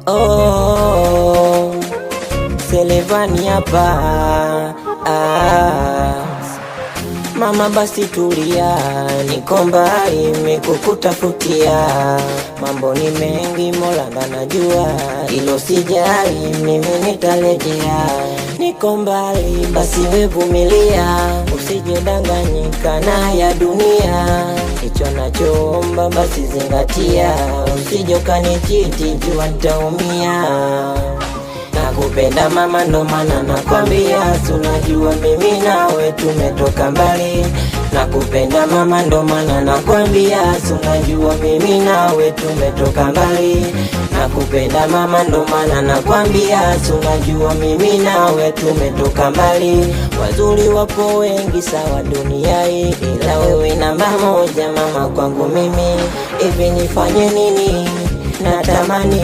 Oh, Selevani hapa. Mama basi tulia, niko mbali nimekukutafutia. Mambo ni mengi Mola anajua, ilo sijali mimi nitarejea. Niko mbali basi wevumilia, usije danganyika na ya dunia. Hicho nachoomba basi zingatia, usije ukanichiti jua nitaumia. Nakupenda mama ndo maana nakwambia, unajua mimi nawe tumetoka mbali. Nakupenda mama ndo maana nakwambia, unajua mimi nawe tumetoka mbali. Nakupenda mama ndo maana nakwambia, unajua mimi nawe tumetoka mbali. Wazuri wapo wengi sawa dunia hii, ila wewe namba moja mama kwangu mimi. Hivi nifanye nini? Natamani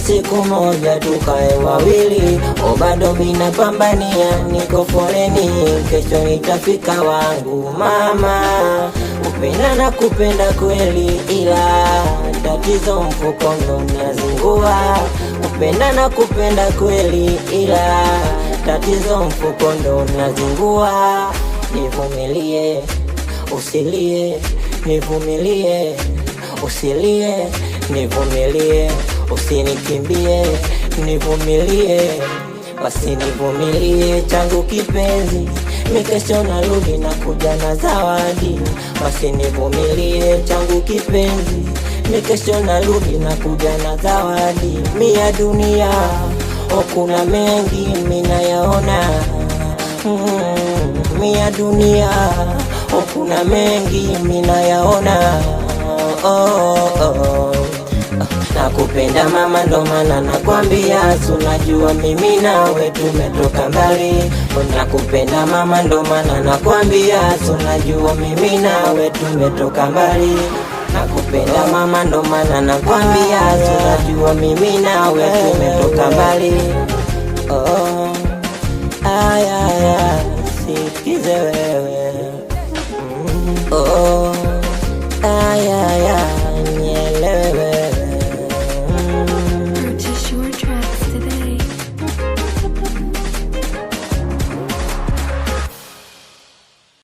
siku moja tukae wawili, bado mina pambania, niko foleni, kesho nitafika wangu mama. Kupenda na kupenda kweli, ila tatizo mfuko ndo nazingua. Kupenda na kupenda kweli, ila tatizo mfuko ndo nazingua. Nivumilie, usilie, nivumilie, usilie, nivumilie, usinikimbie, nivumilie, basi nivumilie changu kipenzi. Mikesho narudi na kuja na zawadi, basi nivumilie changu kipenzi. Mikesho narudi na kuja na zawadi. Mia dunia kuna mengi mina yaona, mia dunia kuna mengi mina yaona. Nakupenda mama ndo maana nakwambia, unajua mimi nawe tumetoka mbali. Nakupenda mama ndo maana nakwambia, unajua mimi nawe tumetoka mbali. Nakupenda mama ndo maana nakwambia, unajua mimi nawe tumetoka mbali. Aya, sikize wewe. Aya.